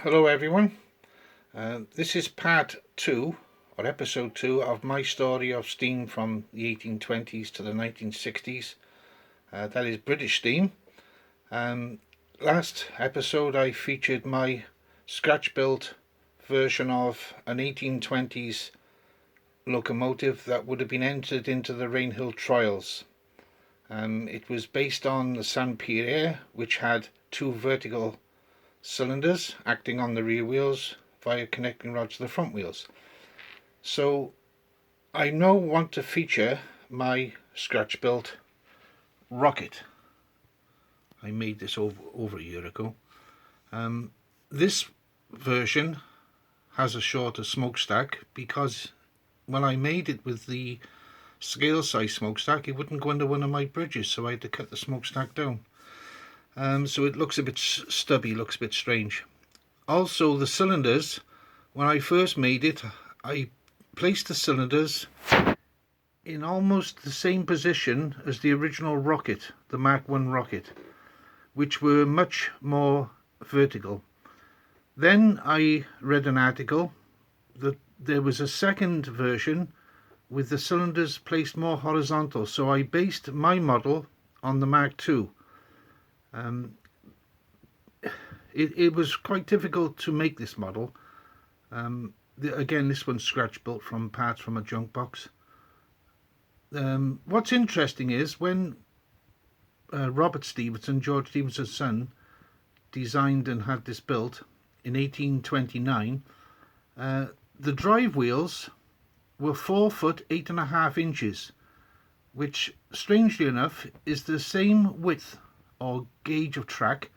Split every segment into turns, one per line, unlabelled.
Hello everyone, this is part 2 or episode 2 of my story of steam from the 1820s to the 1960s. That is British steam. Last episode I featured my scratch built version of an 1820s locomotive that would have been entered into the Rainhill trials. It was based on the Saint-Pierre, which had two vertical cylinders acting on the rear wheels via connecting rods to the front wheels. So I now want to feature my scratch built rocket. I made this over a year ago. This version has a shorter smokestack because when I made it with the scale size smokestack, it wouldn't go under one of my bridges, so I had to cut the smokestack down. So it looks a bit stubby, looks a bit strange. Also, the cylinders, when I first made it, I placed the cylinders in almost the same position as the original rocket, the Mark 1 rocket, which were much more vertical. Then I read an article that there was a second version with the cylinders placed more horizontal, so I based my model on the Mark 2. It was quite difficult to make this model. Again, this one's scratch built from parts from a junk box. What's interesting is when Robert Stephenson, George Stephenson's son, designed and had this built in 1829, the drive wheels were 4 foot 8.5 inches, which strangely enough is the same width or gauge of track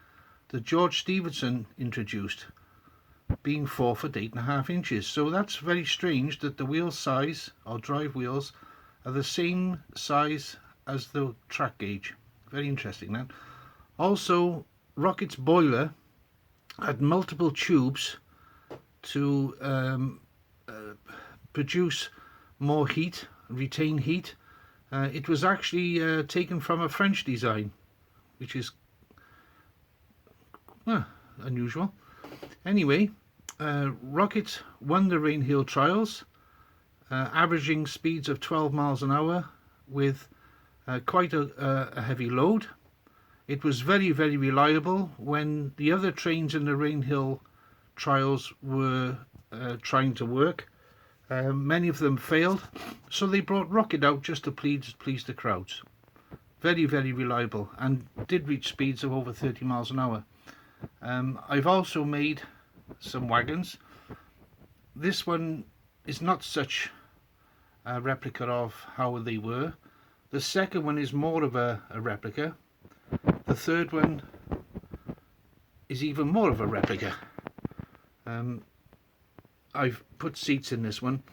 that George Stephenson introduced, being 4 foot 8.5 inches. So that's very strange that the wheel size or drive wheels are the same size as the track gauge. Very interesting that. Also, Rocket's boiler had multiple tubes to produce more heat, retain heat. It was actually taken from a French design, which is unusual. Anyway, Rocket won the Rainhill trials, averaging speeds of 12 miles an hour with quite a heavy load. It was very, very reliable when the other trains in the Rainhill trials were trying to work. Many of them failed, so they brought Rocket out just to please the crowds. Very, very reliable, and did reach speeds of over 30 miles an hour. I've also made some wagons. This one is not such a replica of how they were. The second one is more of a replica. The third one is even more of a replica. I've put seats in this one.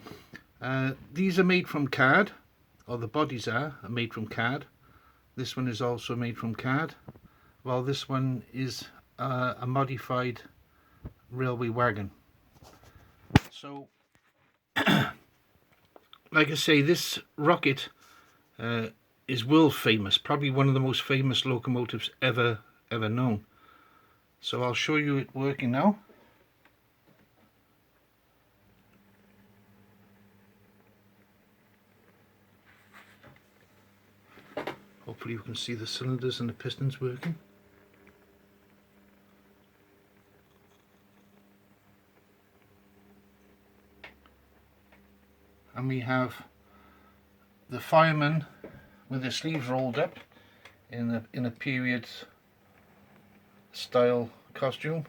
These are made from card, or the bodies are made from card. This one is also made from card, while this one is a modified railway wagon. So, like I say, this rocket is world famous, probably one of the most famous locomotives ever known. So I'll show you it working now. Hopefully you can see the cylinders and the pistons working. And we have the fireman with his sleeves rolled up in a period style costume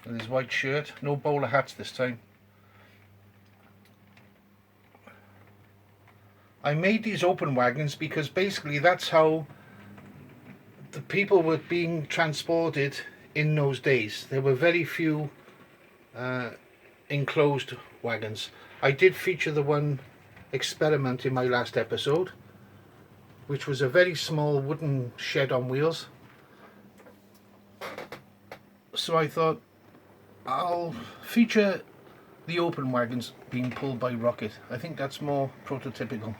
with his white shirt. No bowler hats this time. I made these open wagons because basically that's how the people were being transported in those days. There were very few enclosed wagons. I did feature the one experiment in my last episode, which was a very small wooden shed on wheels. So I thought I'll feature the open wagons being pulled by Rocket. I think that's more prototypical.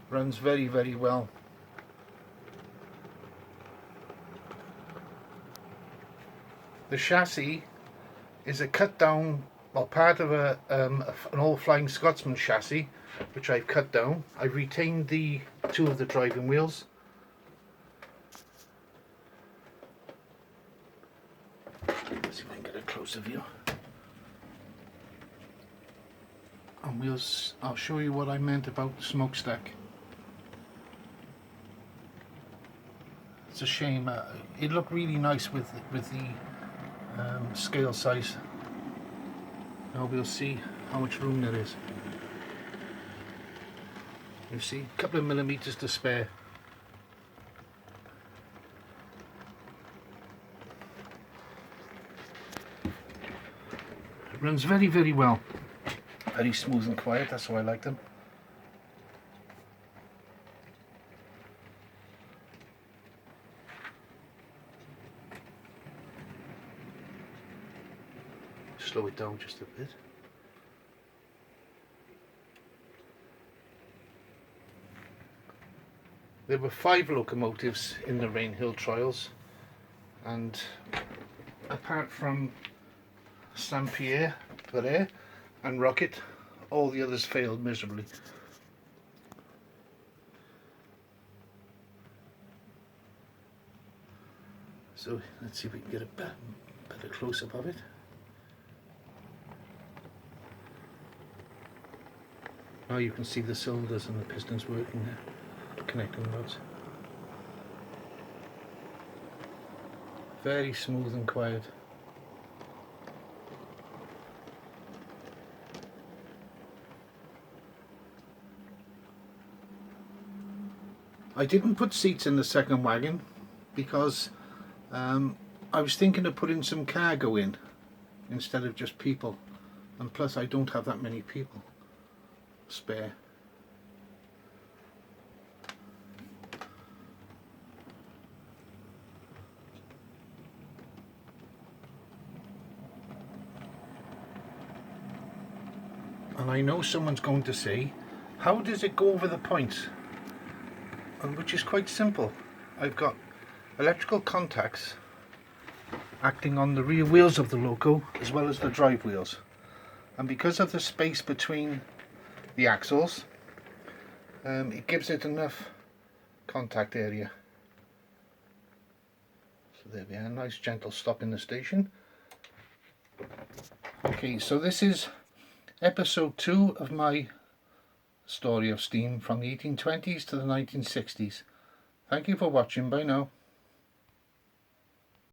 Runs very, very well. The chassis is a cut down, well, part of an old Flying Scotsman chassis, which I've cut down. I've retained the two of the driving wheels. Let's see if I can get a closer view. And I'll show you what I meant about the smokestack. It's a shame. It looked really nice with the scale size. Now we'll see how much room there is. You see, a couple of millimeters to spare. It runs very, very well. Very smooth and quiet, that's how I like them. Slow it down just a bit. There were 5 locomotives in the Rainhill trials, and apart from Saint-Pierre, Perret and Rocket, all the others failed miserably. So let's see if we can get a better close-up of it. Now you can see the cylinders and the pistons working there, connecting rods. Very smooth and quiet. I didn't put seats in the second wagon because I was thinking of putting some cargo in instead of just people, and plus I don't have that many people spare. And I know someone's going to say, how does it go over the points? And which is quite simple. I've got electrical contacts acting on the rear wheels of the Loco as well as the drive wheels, and because of the space between the axles, it gives it enough contact area. So there we are, nice gentle stop in the station. Okay, so this is episode 2 of my story of steam from the 1820s to the 1960s. Thank you for watching. Bye now.